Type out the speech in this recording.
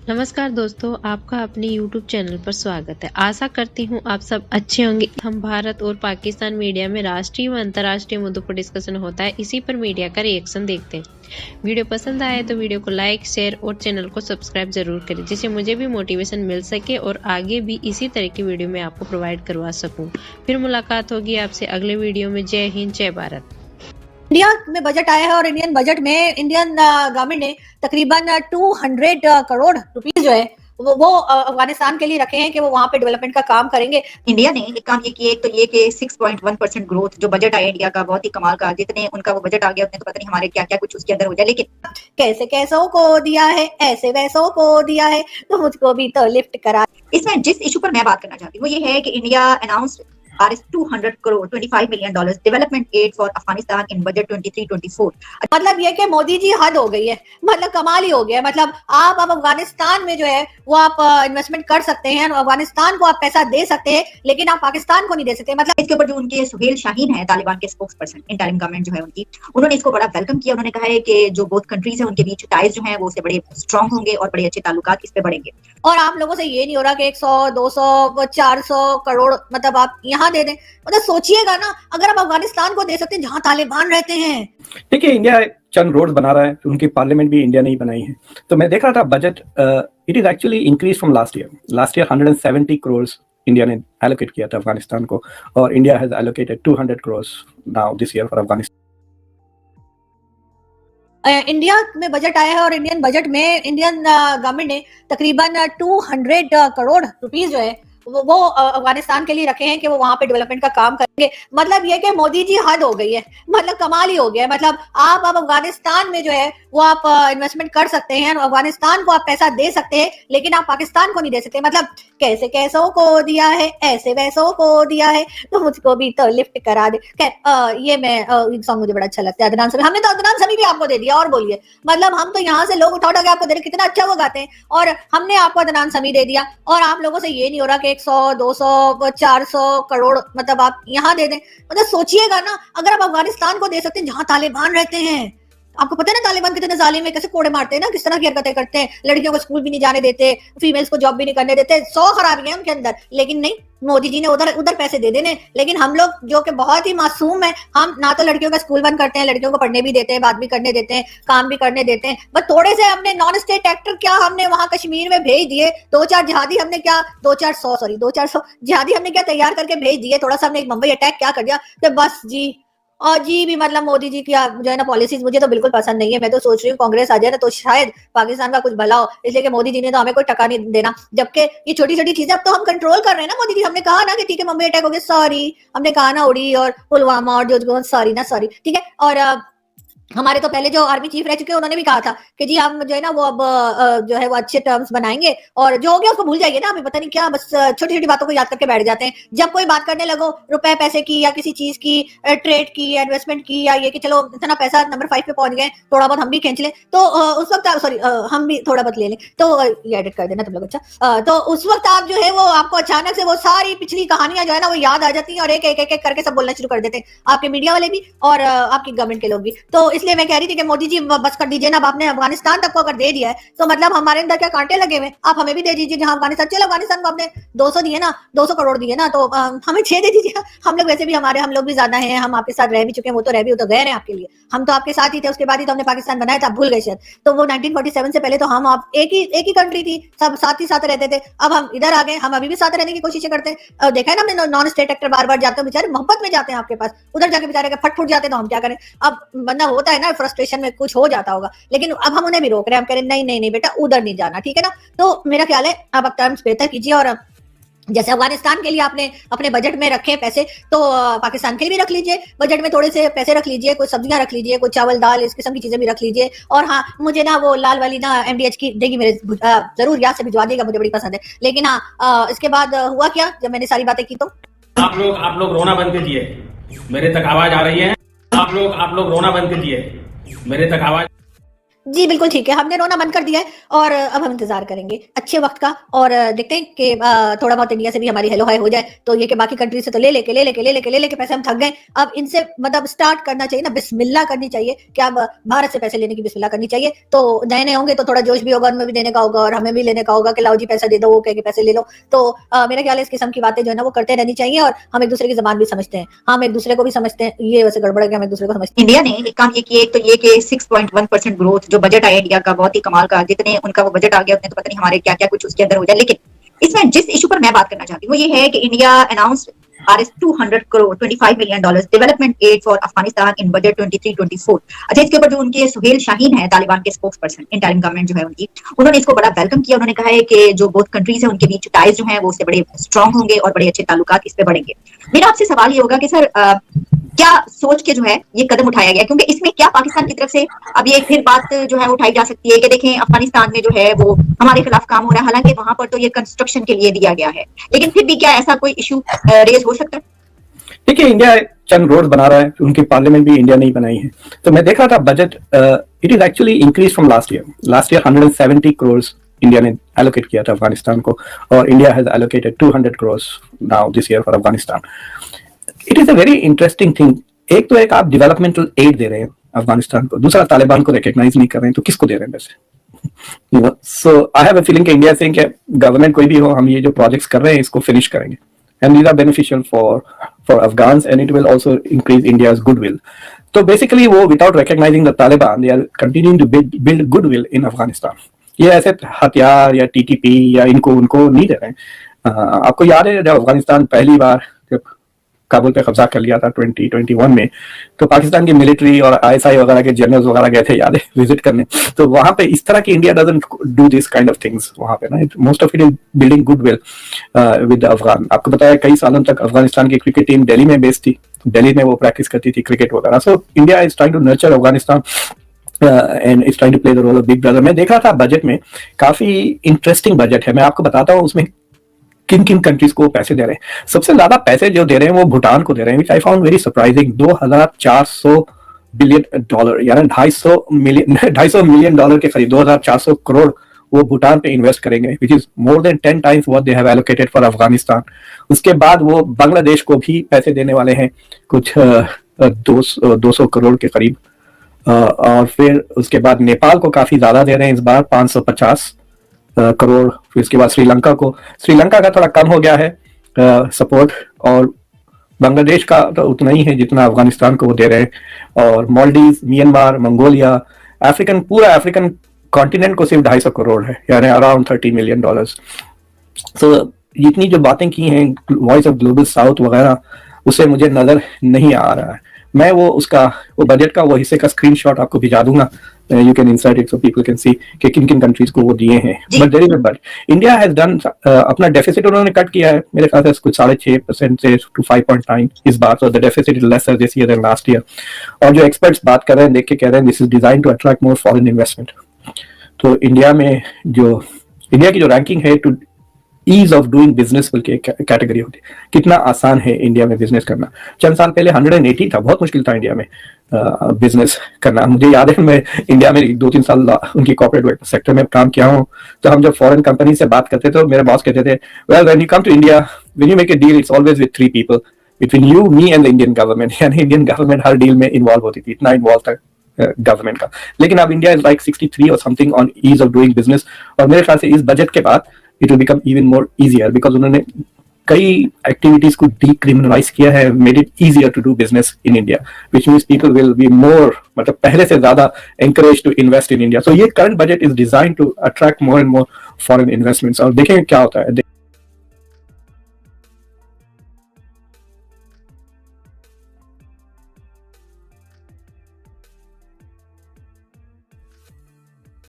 नमस्कार दोस्तों, आपका अपने YouTube चैनल पर स्वागत है। आशा करती हूँ आप सब अच्छे होंगे। हम भारत और पाकिस्तान मीडिया में राष्ट्रीय व अंतर्राष्ट्रीय मुद्दों पर डिस्कशन होता है, इसी पर मीडिया का रिएक्शन देखते हैं। वीडियो पसंद आए तो वीडियो को लाइक, शेयर और चैनल को सब्सक्राइब जरूर करें, जिससे मुझे भी मोटिवेशन मिल सके और आगे भी इसी तरह की वीडियो मैं आपको प्रोवाइड करवा सकूँ। फिर मुलाकात होगी आपसे अगले वीडियो में। जय हिंद, जय भारत। इंडिया में बजट आया है और इंडियन बजट में इंडियन गवर्नमेंट ने तकरीबन 200 करोड़ रुपीस जो है वो अफगानिस्तान के लिए रखे हैं कि वो वहां पे डेवलपमेंट का काम करेंगे। इंडिया ने एक काम ये किया, एक तो ये कि 6.1% ग्रोथ जो बजट आया इंडिया का, बहुत ही कमाल का। जितने उनका वो बजट आ गया उतने तो पता नहीं हमारे क्या क्या कुछ उसके अंदर हो जाए। लेकिन कैसे कैसों को दिया है, ऐसे वैसों को दिया है, तो मुझको भी तो लिफ्ट करा। इसमें जिस इशू पर मैं बात करना चाहती हूँ वो ये है कि India announced RS 200 crore $25 million development aid for Afghanistan in budget 23-24। मतलब ये कि मोदी जी हद हो गई है, मतलब कमाल ही हो गया है। मतलब आप अब अफगानिस्तान में जो है वो आप इन्वेस्टमेंट कर सकते हैं, अफगानिस्तान को आप पैसा दे सकते हैं, लेकिन आप पाकिस्तान को नहीं दे सकते। मतलब इसके ऊपर जो उनके सुहेल शाहीन है, तालिबान के स्पोक्स पर्सन, इंटरिम गवर्नमेंट जो है उनकी, उन्होंने इसको बड़ा वेलकम किया। उन्होंने कहा है कि जो बोथ कंट्रीज है उनके बीच टाइज जो है वो उससे बड़े स्ट्रॉन्ग होंगे और बड़े अच्छे ताल्लुकात इस पे बढ़ेंगे। और आप लोगों से ये नहीं हो रहा कि 100, 200, 400 करोड़ मतलब आप यहाँ दे दें। मतलब सोचिएगा ना, अगर आप अफगानिस्तान को दे सकते हैं जहां तालिबान रहते हैं। देखिए, इंडिया चंद रोड बना रहा है, उनकी पार्लियामेंट भी इंडिया ने ही बनाई है। तो मैं देख रहा था budget, it is actually increase from last year 170 crore India ने एलोकेट किया था अफगानिस्तान को, और India has allocated 200 crore now this year for Afghanistan. India में बजट आया है और इंडियन बजट में इंडियन गवर्नमेंट ने तकरीबन 200 करोड़ रुपीस जो है वो अफगानिस्तान के लिए रखे हैं कि वो वहां पे डेवलपमेंट का काम करेंगे। मतलब ये कि मोदी जी हद हो गई है, मतलब कमाल ही हो गया है। मतलब आप अब अफगानिस्तान में जो है वो आप इन्वेस्टमेंट कर सकते हैं, अफगानिस्तान को आप पैसा दे सकते हैं, लेकिन आप पाकिस्तान को नहीं दे सकते। मतलब कैसे कैसों को दिया है, ऐसे वैसों को दिया है, तो मुझको भी तो लिफ्ट करा दे। ये मैं सॉन्ग मुझे बड़ा अच्छा लगता है, अदनान समी। हमने तो अदनान समी भी आपको दे दिया, और बोलिए। मतलब हम तो यहाँ से लोग उठा उठा के आपको दे रहे, कितना अच्छा वो गाते हैं, और हमने आपको अदनान समी दे दिया। और आप लोगों से ये नहीं हो रहा कि 100, 200, 400 करोड़ मतलब आप यहाँ दे दें। मतलब सोचिएगा ना, अगर आप अफगानिस्तान को दे सकते हैं जहां तालिबान रहते हैं। आपको पता है ना तालिबान कितने जालिम है, कैसे कोड़े मारते हैं ना, किस तरह की हरकतें करते हैं, लड़कियों को स्कूल भी नहीं जाने देते, फीमेल्स को जॉब भी नहीं करने देते, 100 खराबियां उनके अंदर। लेकिन नहीं, मोदी जी ने उधर उधर पैसे दे देने। लेकिन हम लोग जो कि बहुत ही मासूम है, हम ना तो लड़कियों का स्कूल बंद करते हैं, लड़कियों को पढ़ने भी देते हैं, बात भी करने देते हैं, काम भी करने देते हैं। बस थोड़े से हमने नॉन स्टेट एक्टर क्या हमने वहां कश्मीर में भेज दिए, 2-4 जिहादी हमने क्या 2-400 जिहादी हमने क्या तैयार करके भेज दिए, थोड़ा सा हमने मुंबई अटैक क्या कर दिया, तो बस जी। और जी भी मतलब मोदी जी की जो है ना पॉलिसीज मुझे तो बिल्कुल पसंद नहीं है। मैं तो सोच रही हूँ कांग्रेस आ जाए ना तो शायद पाकिस्तान का कुछ भला हो, इसलिए कि मोदी जी ने तो हमें कोई टका नहीं देना। जबकि ये छोटी छोटी चीजें अब तो हम कंट्रोल कर रहे हैं ना। मोदी जी हमने कहा ना कि ठीक है मुंबई अटैक हो गया, सॉरी, हमने कहा ना उड़ी और पुलवामा और जो सॉरी ना सॉरी, ठीक है। और हमारे तो पहले जो आर्मी चीफ रह चुके हैं उन्होंने भी कहा था कि जी हम जो है ना वो अब जो है वो अच्छे टर्म्स बनाएंगे, और जो हो गया उसको भूल जाइए ना। अभी पता नहीं क्या बस छोटी छोटी बातों को याद करके बैठ जाते हैं। जब कोई बात करने लगो रुपए पैसे की या किसी चीज की, ट्रेड की या इन्वेस्टमेंट की, या ये कि चलो इतना पैसा नंबर 5 पे पहुंच गए, थोड़ा बहुत हम भी खींच लें, तो उस वक्त सॉरी हम भी थोड़ा बहुत ले लें, तो ये एडिट कर देना तुम लोग। अच्छा, तो उस वक्त आप जो है वो आपको अचानक से वो सारी पिछली कहानियां जो है ना वो याद आ जाती हैं, और एक एक एक करके सब बोलना शुरू कर देते हैं, आपके मीडिया वाले भी और आपकी गवर्नमेंट के लोग भी। तो इसलिए मैं कह रही थी कि मोदी जी बस कर दीजिए ना। अब आपने अफगानिस्तान तक को अगर दे दिया है तो मतलब हमारे अंदर क्या कांटे लगे हुए, आप हमें भी दे दीजिए जहां अफगानिस्तान। चलो अफगानिस्तान को आपने 200 दिए ना, 200 करोड़ दिए ना, तो हमें 6 दे दीजिए। हम लोग वैसे भी हम लोग भी ज्यादा हैं, हम आपके साथ रह भी चुके हैं, वो तो रह भी, वो तो गए हैं आपके लिए, हम तो आपके साथ ही थे, उसके बाद ही तो हमने पाकिस्तान बनाया था, भूल गए शायद। तो वो 1947 से पहले तो हम आप एक ही कंट्री थी, सब साथ ही साथ रहते थे। अब हम इधर आ गए, हम अभी भी साथ रहने की कोशिश करते हैं। देखा है ना हमने, नॉन स्टेट एक्टर बार बार जाते हैं, बेचारे मोहब्बत में जाते हैं आपके पास, उधर जाके बेचारे फट फुट जाते हैं, तो हम क्या करें। अब बंदा होता है ना फ्रस्ट्रेशन में, कुछ हो जाता होगा, लेकिन अब हम उन्हें भी रोक रहे हैं। हम कह रहे हैं नहीं नहीं नहीं बेटा उधर नहीं जाना, ठीक है ना। तो मेरा ख्याल है आप टर्म्स बेहतर कीजिए, और जैसे अफगानिस्तान के लिए आपने अपने बजट में रखे पैसे, तो पाकिस्तान के लिए भी रख लीजिए, बजट में थोड़े से पैसे रख लीजिए, कुछ सब्जियां रख लीजिए, कुछ चावल दाल इस किस्म की चीजें भी रख लीजिए। और हाँ, मुझे ना वो लाल वाली ना MDH की देगी मेरे जरूर याद से भिजवा देगा, मुझे बड़ी पसंद है। लेकिन हाँ, इसके बाद हुआ क्या जब मैंने सारी बातें की, तो आप लोग रोना बंद कीजिए, मेरे तक आवाज आ रही है। आप लोग रोना बंद कीजिए, मेरे तक आवाज। जी, बिल्कुल ठीक है। हमने रोना बंद कर दिया है और अब हम इंतज़ार करेंगे अच्छे वक़्त का और देखते हैं कि थोड़ा बहुत इंडिया से भी हमारी हेलो हाय हो जाए, तो ये कि बाकी कंट्री से तो ले लेके पैसे हम थक गए। अब इनसे मतलब स्टार्ट करना चाहिए ना, बिस्मिल्लाह करनी चाहिए कि अब भारत से पैसे लेने की बिस्मिल्लाह करनी चाहिए। तो नए-नए होंगे तो थोड़ा जोश भी होगा, उनमें भी देने का होगा और हमें भी लेने का होगा कि लाओ जी पैसा दे दो, वो कहे कि पैसे ले लो। तो मेरा ख्याल है इस किस्म की बातें जो है ना वो करते रहनी चाहिए और हम एक-दूसरे की ज़बान भी समझते हैं। हम एक-दूसरे को भी समझते हैं। ये वैसे गड़बड़ है कि हम एक-दूसरे को समझते हैं। इंडिया ने एक काम ये किया, एक तो ये कि 6.1% ग्रोथ जो बजट आया इंडिया का बहुत ही कमाल का, जितने उनका वो बजट आ गया उतने तो पता नहीं हमारे क्या क्या कुछ उसके अंदर हो जाए। लेकिन इसमें जिस इशू पर मैं बात करना चाहती हूँ वो ये है कि India announced RS 200 crore $25 million development aid for Afghanistan in budget 23-24। अच्छा, इसके ऊपर जो उनके सुहेल शाहीन है तालिबान के स्पोक्स पर्सन, इंटरिम गवर्नमेंट जो है उनकी, उन्होंने इसको बड़ा वेलकम किया। उन्होंने कहा है कि जो बोथ कंट्रीज है उनके बीच टाइज जो है वो उससे बड़े स्ट्रांग होंगे और बड़े अच्छे ताल्लुकात इस पे बढ़ेंगे। मेरा आपसे सवाल ये होगा कि सर क्या सोच के जो है ये कदम उठाया गया, क्योंकि इसमें क्या पाकिस्तान की तरफ से अब ये फिर बात जो है उठाई जा सकती है कि देखें अफगानिस्तान में जो है वो हमारे खिलाफ काम हो रहा है, हालांकि वहां पर तो ये कंस्ट्रक्शन के लिए दिया गया है, लेकिन फिर भी क्या ऐसा कोई इशू रेज हो सकता है? देखिए, इंडिया चंद रोड बना रहा है, उनकी पार्लियामेंट भी इंडिया नहीं बनाई है। तो मैं देख रहा था budget, it is actually increase from last year 170 crore India ने एलोकेट किया था अफगानिस्तान को, और India has allocated 200 crore now this year for Afghanistan. It is a very interesting thing. एक तो एक आप डेवलपमेंटल एड दे रहे हैं अफगानिस्तान को, दूसरा तालिबान को रिकॉग्नाइज नहीं कर रहे हैं, तो किसको दे रहे हैं वैसे? सो आई हैव अ फीलिंग कि इंडिया सेइंग कि गवर्नमेंट कोई भी हो, हम ये जो प्रोजेक्ट्स कर रहे हैं इसको फिनिश करेंगे, and these are beneficial for Afghans, and it will also increase India's goodwill. So basically वो without recognizing the Taliban, they are continuing to build goodwill in Afghanistan. ये ऐसे हथियार या TTP या इनको उनको नहीं दे रहे हैं। आपको याद है जब अफगानिस्तान पहली बार जब काबुल पे कब्जा कर लिया था 2021 में, तो पाकिस्तान की मिलिट्री और ISI वगैरह के जनरल्स वगैरह गए थे, याद है, विजिट करने। तो वहां पे इस तरह की India doesn't do this kind of things वहां पे ना, most of it is building goodwill with Afghan. आपको बताया कई सालों तक अफगानिस्तान की क्रिकेट टीम दिल्ली में बेस्ड थी, दिल्ली में वो प्रैक्टिस करती थी क्रिकेट वगैरह। So India is trying to nurture Afghanistan and is trying to play the role of big brother. मैं देख रहा था बजट में, काफी इंटरेस्टिंग बजट है। मैं आपको बताता हूँ उसमें किन किन कंट्रीज को पैसे दे रहे हैं। सबसे ज्यादा पैसे जो दे रहे हैं वो भूटान को दे रहे हैं, which I found very surprising. $2,400 billion यानी $250 मिलियन के करीब, 2,400 करोड़ वो भूटान पे इन्वेस्ट करेंगे, which is more than 10 times what they have allocated for Afghanistan. उसके बाद वो बांग्लादेश को भी पैसे देने वाले हैं, कुछ 200 करोड़ के करीब, और फिर उसके बाद नेपाल को काफी ज्यादा दे रहे हैं इस बार, 550 करोड़। फिर इसके बाद श्रीलंका का थोड़ा कम हो गया है सपोर्ट, और बांग्लादेश का तो उतना ही है जितना अफगानिस्तान को वो दे रहे हैं, और मालदीव, म्यांमार, मंगोलिया, पूरा अफ्रीकन कॉन्टिनेंट को सिर्फ 250 करोड़ है, यानी अराउंड $30 मिलियन। तो इतनी जो बातें की हैं वॉइस ऑफ ग्लोबल साउथ वगैरह, उसे मुझे नजर नहीं आ रहा है। मैं वो बजट का वो हिस्से का स्क्रीनशॉट आपको भिजा दूंगा, you can insert it so people can see कि किन किन कंट्रीज को वो दिए हैं। But there is a but, India has done, अपना डेफिसिट उन्होंने कट किया है मेरे ख्याल से कुछ 6.5% से to 5.9 इस बार, तो the deficit is lesser this year than last year. और जो एक्सपर्ट्स बात कर रहे हैं, देख के कह रहे हैं this is design to attract more foreign investment. तो इंडिया की जो रैंकिंग है to ease of doing business बोल के कैटेगरी होती है, कितना आसान है इंडिया में बिजनेस करना। चंद साल पहले 180 था, बहुत मुश्किल था इंडिया में बिजनेस करना। मुझे याद है मैं इंडिया में 2-3 साल उनकी कॉर्पोरेट सेक्टर में काम किया हूँ, तो हम जब फॉरेन कंपनी से बात करते थे तो मेरे बॉस कहते थे, well when you come to India, when you make a deal, it's always with 3 people, between you, me and the Indian government. यानी इंडियन गवर्नमेंट हर डील में इन्वॉल्व होती थी, इतना इन्वॉल्व था गवर्नमेंट का। लेकिन अब इंडिया इज लाइक 63 और something on ease of doing business, और मेरे ख्याल से इस बजट के बाद it will become even more easier because उन्होंने कई एक्टिविटीज को डीक्रिमिनलाइज किया है, made it easier to do business in India, which means people will be more, मतलब पहले से ज्यादा encourage to invest in India. So ये current budget is design to attract more and more foreign investments. और देखें क्या होता है,